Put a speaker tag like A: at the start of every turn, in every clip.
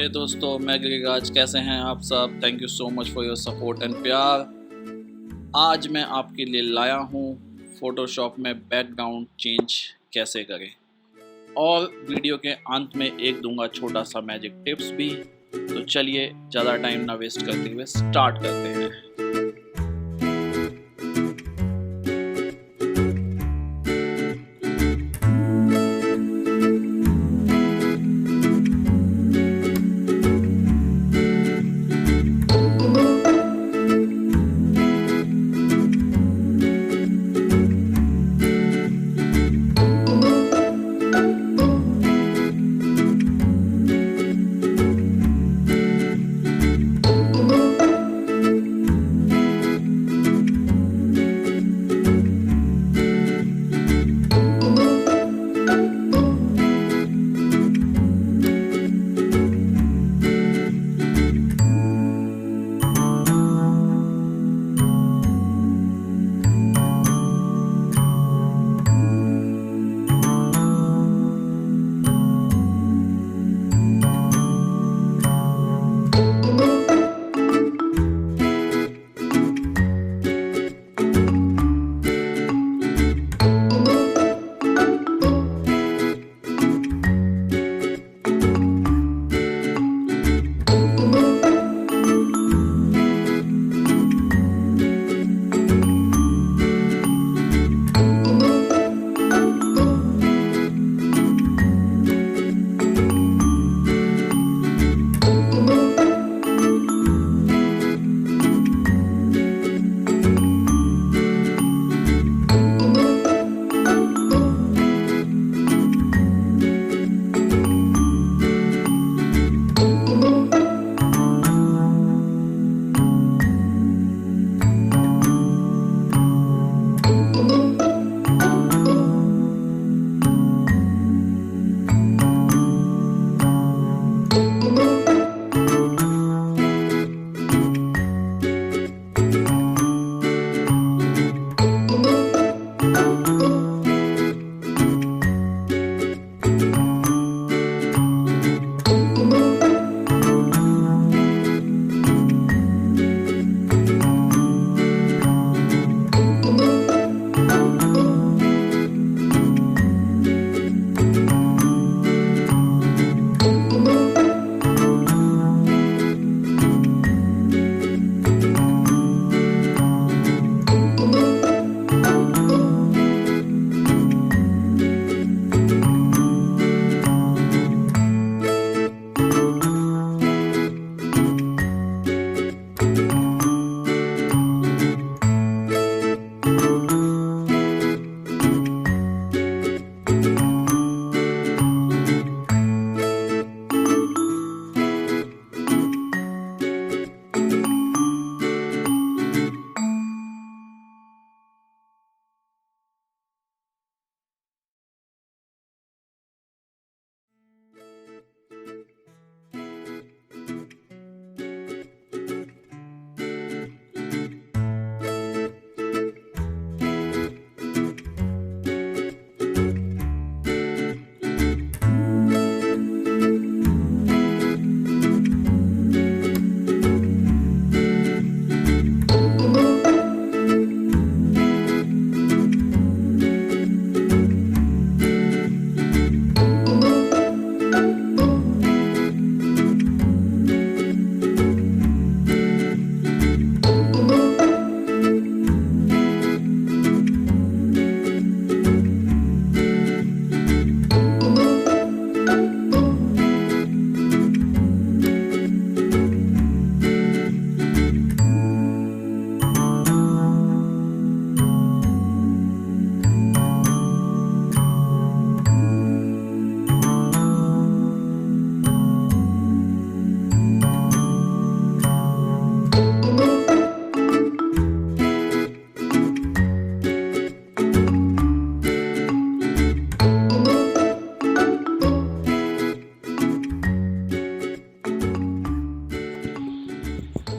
A: हे दोस्तों, मैं गिरी राज। कैसे हैं आप सब? Thank you so much for your support and प्यार। आज मैं आपके लिए लाया हूँ फोटोशॉप में बैकग्राउंड चेंज कैसे करें, और वीडियो के अंत में एक दूंगा छोटा सा मैजिक टिप्स भी। तो चलिए ज़्यादा टाइम ना वेस्ट करते हुए स्टार्ट करते हैं।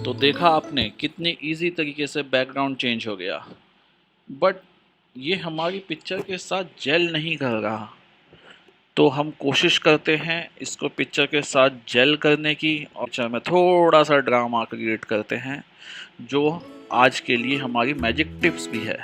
A: तो देखा आपने कितने इजी तरीके से बैकग्राउंड चेंज हो गया, बट ये हमारी पिक्चर के साथ जेल नहीं कर रहा। तो हम कोशिश करते हैं इसको पिक्चर के साथ जेल करने की, और पिक्चर में थोड़ा सा ड्रामा क्रिएट करते हैं, जो आज के लिए हमारी मैजिक टिप्स भी है।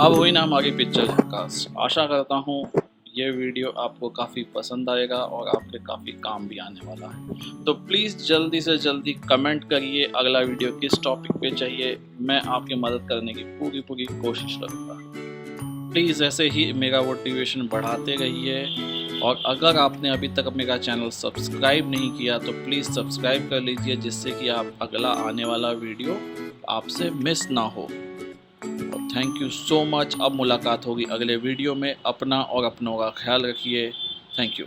A: अब हुई ना हमारी पिक्चर कास्ट। आशा करता हूँ ये वीडियो आपको काफ़ी पसंद आएगा और आपके काफ़ी काम भी आने वाला है। तो प्लीज़ जल्दी से जल्दी कमेंट करिए अगला वीडियो किस टॉपिक पे चाहिए, मैं आपकी मदद करने की पूरी कोशिश करूँगा। प्लीज़ ऐसे ही मेरा मोटिवेशन बढ़ाते रहिए, और अगर आपने अभी तक मेरा चैनल सब्सक्राइब नहीं किया तो प्लीज़ सब्सक्राइब कर लीजिए, जिससे कि आप अगला आने वाला वीडियो आपसे मिस ना हो। Thank you so much. अब मुलाकात होगी अगले वीडियो में। अपना और अपनों का ख्याल रखिए। Thank you.